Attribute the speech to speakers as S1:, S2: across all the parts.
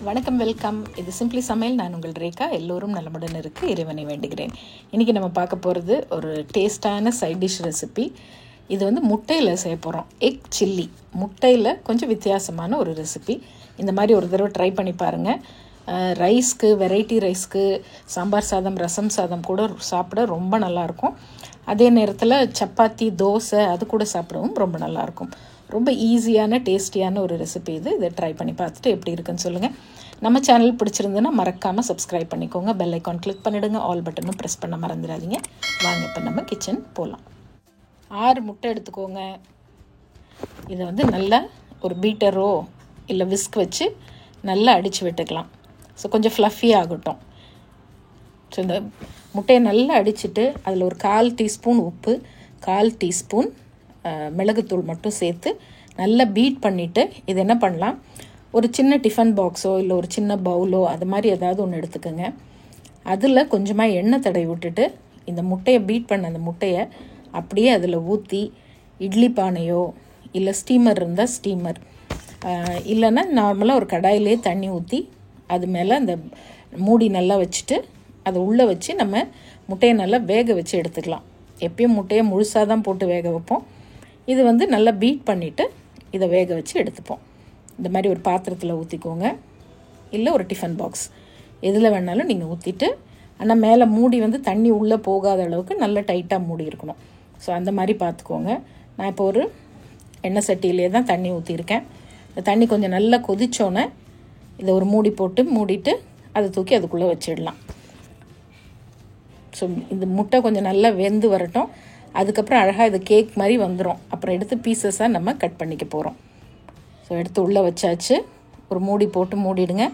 S1: வணக்கம், வெல்கம். இது சிம்பிளி சமையல். நான் உங்கள் ரேகா. எல்லோரும் நலமுடன் இருக்க இறைவனை வேண்டுகிறேன். இன்றைக்கி நம்ம பார்க்க போகிறது ஒரு டேஸ்டான சைட் டிஷ் ரெசிபி. இது வந்து முட்டையில் செய்ய போகிறோம். Egg chilli. முட்டையில் கொஞ்சம் வித்தியாசமான ஒரு ரெசிபி. இந்த மாதிரி ஒரு தடவை ட்ரை பண்ணி பாருங்கள். ரைஸ்க்கு, வெரைட்டி ரைஸ்க்கு, சாம்பார் சாதம், ரசம் சாதம் கூட சாப்பிட ரொம்ப நல்லாயிருக்கும். அதே நேரத்தில் சப்பாத்தி, தோசை அது கூட சாப்பிடவும் ரொம்ப நல்லாயிருக்கும். ரொம்ப ஈஸியான டேஸ்டியான ஒரு ரெசிபி இது. இதை ட்ரை பண்ணி பார்த்துட்டு எப்படி இருக்குன்னு சொல்லுங்கள். நம்ம சேனல் பிடிச்சிருந்துன்னா மறக்காமல் சப்ஸ்கிரைப் பண்ணிக்கோங்க. பெல் ஐக்கான் கிளிக் பண்ணிவிடுங்க. ஆல் பட்டனும் ப்ரெஸ் பண்ண மறந்துடாதீங்க. வாங்க இப்போ நம்ம கிச்சன் போகலாம். 6 முட்டை எடுத்துக்கோங்க. இதை வந்து நல்லா ஒரு பீட்டரோ இல்லை விஸ்க் வச்சு நல்லா அடித்து விட்டுக்கலாம். ஸோ கொஞ்சம் ஃப்ளஃபி ஆகட்டும். ஸோ இந்த முட்டையை நல்லா அடிச்சுட்டு அதில் ஒரு 1/4 டீஸ்பூன் உப்பு, 1/4 டீஸ்பூன் மிளகுத்தூள் மட்டும் சேர்த்து நல்லா பீட் பண்ணிவிட்டு இது என்ன பண்ணலாம், ஒரு சின்ன டிஃபன் பாக்ஸோ இல்லை ஒரு சின்ன பவுலோ அது மாதிரி ஏதாவது ஒன்று எடுத்துக்கோங்க. அதில் கொஞ்சமாக எண்ணெய் தடவி விட்டுட்டு இந்த முட்டையை பீட் பண்ண அந்த முட்டையை அப்படியே அதில் ஊற்றி இட்லி பானையோ இல்லை ஸ்டீமர் இருந்தால் ஸ்டீமர், இல்லைன்னா நார்மலாக ஒரு கடாயிலே தண்ணி ஊற்றி அது மேலே அந்த மூடி நல்லா வச்சுட்டு அதை உள்ளே வச்சு நம்ம முட்டையை நல்லா வேக வச்சு எடுத்துக்கலாம். எப்பயும் முட்டையை முழுசாக தான் போட்டு வேக வைப்போம். இது வந்து நல்லா பீட் பண்ணிவிட்டு இதை வேக வச்சு எடுத்துப்போம். இந்த மாதிரி ஒரு பாத்திரத்தில் ஊற்றிக்கோங்க, இல்லை ஒரு டிஃபன் பாக்ஸ் எதில் வேணாலும் நீங்கள் ஊற்றிட்டு, ஆனால் மேலே மூடி வந்து தண்ணி உள்ளே போகாத அளவுக்கு நல்லா டைட்டாக மூடி இருக்கணும். ஸோ அந்த மாதிரி பார்த்துக்கோங்க. நான் இப்போ ஒரு எண்ணெய் சட்டியிலே தான் தண்ணி ஊற்றிருக்கேன். இந்த தண்ணி கொஞ்சம் நல்லா கொதிச்சோன்னே இதை ஒரு மூடி போட்டு மூடிட்டு அதை தூக்கி அதுக்குள்ளே வச்சிடலாம். ஸோ இந்த முட்டை கொஞ்சம் நல்லா வெந்து வரட்டும். அதுக்கப்புறம் அழகாக இது கேக் மாதிரி வந்துடும். அப்புறம் எடுத்து பீசஸாக நம்ம கட் பண்ணிக்க போகிறோம். ஸோ எடுத்து உள்ளே வச்சாச்சு. ஒரு மூடி போட்டு மூடிடுங்க.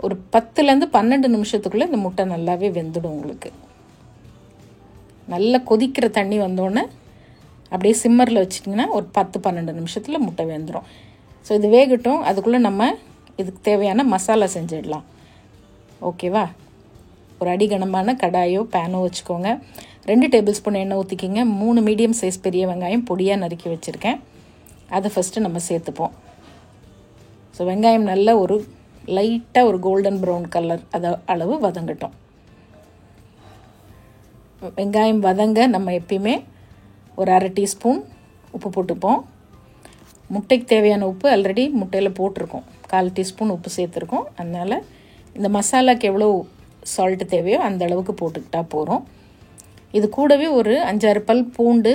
S1: ஒரு 10லேருந்து 12 நிமிஷத்துக்குள்ளே இந்த முட்டை நல்லாவே வெந்துடும். உங்களுக்கு நல்லா கொதிக்கிற தண்ணி வந்தோடனே அப்படியே சிம்மரில் வச்சிட்டிங்கன்னா ஒரு 10-12 நிமிஷத்தில் முட்டை வெந்துடும். ஸோ இது வேகட்டும். அதுக்குள்ளே நம்ம இதுக்கு தேவையான மசாலா செஞ்சிடலாம். ஓகேவா? ஒரு அடிகனமான கடாயோ பேனோ வச்சுக்கோங்க. 2 டேபிள் ஸ்பூன் எண்ணெய் ஊற்றிக்கிங்க. 3 மீடியம் சைஸ் பெரிய வெங்காயம் பொடியாக நறுக்கி வச்சுருக்கேன். அதை ஃபஸ்ட்டு நம்ம சேர்த்துப்போம். ஸோ வெங்காயம் நல்லா ஒரு லைட்டாக ஒரு கோல்டன் ப்ரௌன் கலர் அளவு வதங்கட்டும். வெங்காயம் வதங்க நம்ம எப்பயுமே ஒரு 1/2 டீஸ்பூன் உப்பு போட்டுப்போம். முட்டைக்கு தேவையான உப்பு ஆல்ரெடி முட்டையில் போட்டிருக்கோம். 1/4 டீஸ்பூன் உப்பு சேர்த்துருக்கோம். அதனால் இந்த மசாலாவுக்கு எவ்வளோ சால்ட்டு தேவையோ அந்த அளவுக்கு போட்டுக்கிட்டா போகிறோம். இது கூடவே ஒரு 5-6 பல் பூண்டு,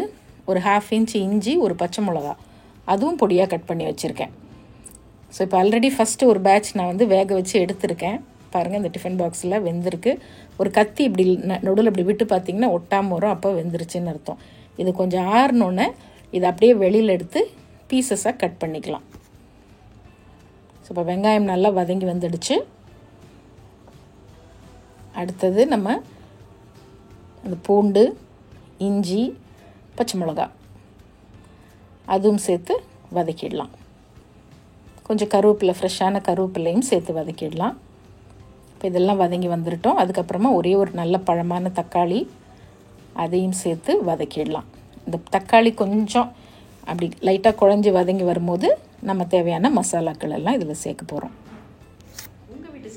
S1: ஒரு 1/2 இன்ச் இஞ்சி, ஒரு பச்சை மிளகா அதுவும் பொடியாக கட் பண்ணி வச்சுருக்கேன். ஸோ இப்போ ஆல்ரெடி ஃபஸ்ட்டு ஒரு பேட்ச் நான் வந்து வேக வச்சு எடுத்திருக்கேன். பாருங்கள், இந்த டிஃபன் பாக்ஸில் வெந்திருக்கு. ஒரு கத்தி இப்படி நடுவில் இப்படி விட்டு பார்த்திங்கன்னா ஒட்டாமல் வரும். அப்போ வெந்துருச்சுன்னு அர்த்தம். இது கொஞ்சம் ஆறினோன்னே இதை அப்படியே வெளியில் எடுத்து பீசஸாக கட் பண்ணிக்கலாம். ஸோ இப்போ வெங்காயம் நல்லா வதங்கி வந்துடுச்சு. அடுத்தது நம்ம அந்த பூண்டு, இஞ்சி, பச்சை மிளகா அதுவும் சேர்த்து வதக்கிடலாம். கொஞ்சம் கருவேப்பிலை, ஃப்ரெஷ்ஷான கருவேப்பிலையும் சேர்த்து வதக்கிடலாம். இப்போ இதெல்லாம் வதங்கி வந்துட்டோம். அதுக்கப்புறமா ஒரே ஒரு நல்ல பழமான தக்காளி அதையும் சேர்த்து வதக்கிடலாம். இந்த தக்காளி கொஞ்சம் அப்படி லைட்டாக குழஞ்சி வதங்கி வரும்போது நம்ம தேவையான மசாலாக்கள் எல்லாம் இதில் சேர்க்க போகிறோம்.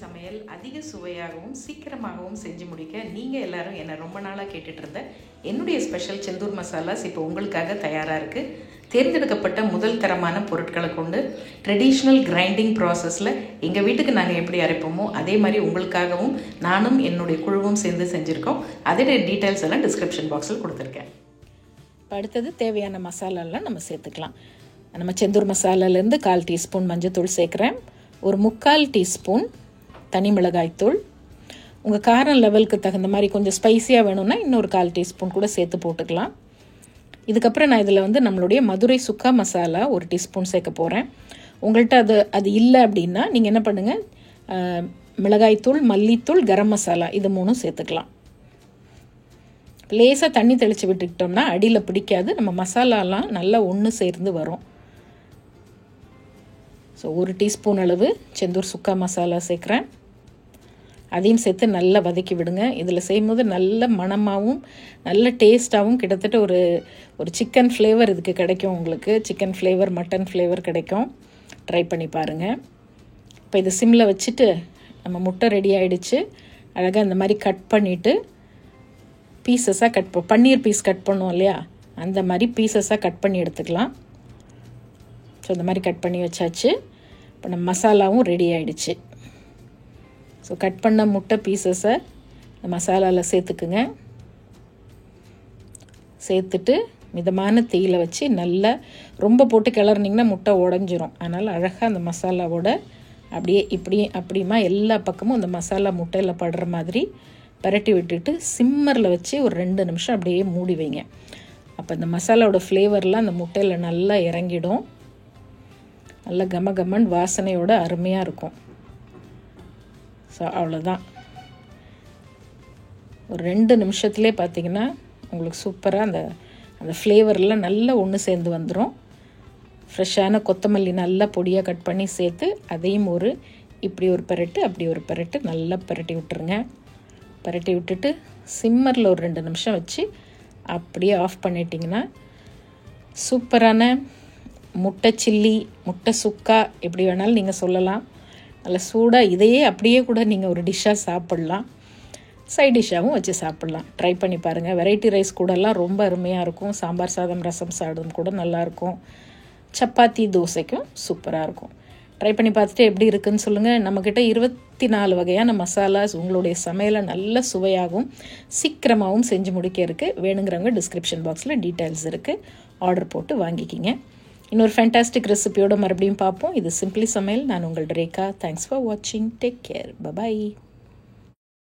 S1: சமையல் அதிக சுவையாகவும் சீக்கிரமாகவும் செஞ்சு முடிக்க நீங்கள் எல்லாரும் என்னை ரொம்ப நாளாக கேட்டுட்டு இருந்த என்னுடைய ஸ்பெஷல் செந்தூர் மசாலாஸ் இப்போ உங்களுக்காக தயாராக இருக்குது. தேர்ந்தெடுக்கப்பட்ட முதல் தரமான பொருட்களை கொண்டு ட்ரெடிஷ்னல் கிரைண்டிங் ப்ராசஸில் எங்கள் வீட்டுக்கு நாங்கள் எப்படி அரைப்போமோ அதே மாதிரி உங்களுக்காகவும் நானும் என்னுடைய குழுவும் சேர்ந்து செஞ்சுருக்கோம். அதோடைய டீட்டெயில்ஸ் எல்லாம் டிஸ்கிரிப்ஷன் பாக்ஸில் கொடுத்துருக்கேன். இப்போ அடுத்தது தேவையான மசாலாலாம் நம்ம சேர்த்துக்கலாம். நம்ம செந்தூர் மசாலாலேருந்து 1/4 டீஸ்பூன் மஞ்சத்தூள் சேர்க்குறேன். ஒரு 3/4 டீஸ்பூன் தனி மிளகாய்த்தூள். உங்கள் காரம் லெவலுக்கு தகுந்த மாதிரி கொஞ்சம் ஸ்பைஸியாக வேணும்னா இன்னொரு 1/4 டீஸ்பூன் கூட சேர்த்து போட்டுக்கலாம். இதுக்கப்புறம் நான் இதில் வந்து நம்மளுடைய மதுரை சுக்கா மசாலா 1 டீஸ்பூன் சேர்க்க போகிறேன். உங்கள்கிட்ட அது இல்லை அப்படின்னா நீங்கள் என்ன பண்ணுங்கள், மிளகாய்த்தூள், மல்லித்தூள், கரம் மசாலா இது 3 சேர்த்துக்கலாம். லேசாக தண்ணி தெளித்து விட்டுக்கிட்டோம்னா அடியில் பிடிக்காது. நம்ம மசாலாலாம் நல்லா ஒன்று சேர்ந்து வரும். ஸோ 1 டீஸ்பூன் அளவு செந்தூர் சுக்கா மசாலா சேர்க்குறேன். அதையும் சேர்த்து நல்லா வதக்கி விடுங்க. இதில் செய்யும்போது நல்ல மணமாகவும் நல்ல டேஸ்ட்டாகவும் கிட்டத்தட்ட ஒரு சிக்கன் ஃப்ளேவர் இதுக்கு கிடைக்கும். உங்களுக்கு சிக்கன் ஃப்ளேவர், மட்டன் ஃப்ளேவர் கிடைக்கும். ட்ரை பண்ணி பாருங்கள். இப்போ இதை சிம்மில் வச்சுட்டு நம்ம முட்டை ரெடி ஆகிடுச்சு. அழகாக இந்த மாதிரி கட் பண்ணிவிட்டு பீசஸாக பன்னீர் பீஸ் கட் பண்ணுவோம் இல்லையா, அந்த மாதிரி பீசஸாக கட் பண்ணி எடுத்துக்கலாம். ஸோ இந்த மாதிரி கட் பண்ணி வச்சாச்சு. இப்போ நம்ம மசாலாவும் ரெடி ஆகிடுச்சு. ஸோ கட் பண்ண முட்டை பீசஸை இந்த மசாலாவில் சேர்த்துக்குங்க. சேர்த்துட்டு மிதமான தீயில் வச்சு நல்லா ரொம்ப போட்டு கிளறினீங்கன்னா முட்டை உடஞ்சிரும். அதனால் அழகாக அந்த மசாலாவோட அப்படியே அப்படியுமா எல்லா பக்கமும் அந்த மசாலா முட்டையில் படுற மாதிரி பரட்டி விட்டுட்டு சிம்மரில் வச்சு ஒரு 2 நிமிஷம் அப்படியே மூடி வைங்க. அப்போ இந்த மசாலாவோட ஃப்ளேவர்லாம் அந்த முட்டையில் நல்லா இறங்கிடும். நல்லா கமகமன் வாசனையோட அருமையாக இருக்கும். ஸோ அவ்வளோதான். ஒரு 2 நிமிஷத்துலேயே பார்த்திங்கன்னா உங்களுக்கு சூப்பராக அந்த ஃப்ளேவர்லாம் நல்லா ஒன்று சேர்ந்து வந்துடும். ஃப்ரெஷ்ஷான கொத்தமல்லி நல்லா பொடியாக கட் பண்ணி சேர்த்து அதையும் இப்படி ஒரு பரட்டு அப்படி ஒரு பரட்டு நல்லா பரட்டி விட்டுருங்க. பரட்டி விட்டுட்டு சிம்மரில் ஒரு 2 நிமிஷம் வச்சு அப்படியே ஆஃப் பண்ணிட்டிங்கன்னா சூப்பரான முட்டை சில்லி, முட்டை சுக்கா எப்படி வேணாலும் நீங்கள் சொல்லலாம். நல்லா சூடாக இதையே அப்படியே கூட நீங்கள் ஒரு டிஷ்ஷாக சாப்பிட்லாம். சைட் டிஷ்ஷாகவும் வச்சு சாப்பிட்லாம். ட்ரை பண்ணி பாருங்கள். வெரைட்டி ரைஸ் கூடலாம் ரொம்ப அருமையாக இருக்கும். சாம்பார் சாதம், ரசம் சாதம் கூட நல்லாயிருக்கும். சப்பாத்தி, தோசைக்கும் சூப்பராக இருக்கும். ட்ரை பண்ணி பார்த்துட்டு எப்படி இருக்குதுன்னு சொல்லுங்கள். நம்மக்கிட்ட 24 வகையான மசாலாஸ் உங்களுடைய சமையலை நல்ல சுவையாகவும் சீக்கிரமாகவும் செஞ்சு முடிக்க இருக்குது. வேணுங்கிறவங்க டிஸ்கிரிப்ஷன் பாக்ஸில் டீட்டெயில்ஸ் இருக்குது. ஆர்டர் போட்டு வாங்கிக்கிங்க. இன்னொரு ஃபேண்டாஸ்டிக் ரெசிபியோடு மறுபடியும் பார்ப்போம். இது சிம்பிளி சமையல். நான் உங்கள் ரேகா. தேங்க்ஸ் ஃபார் வாட்சிங். Take care. பபாய்.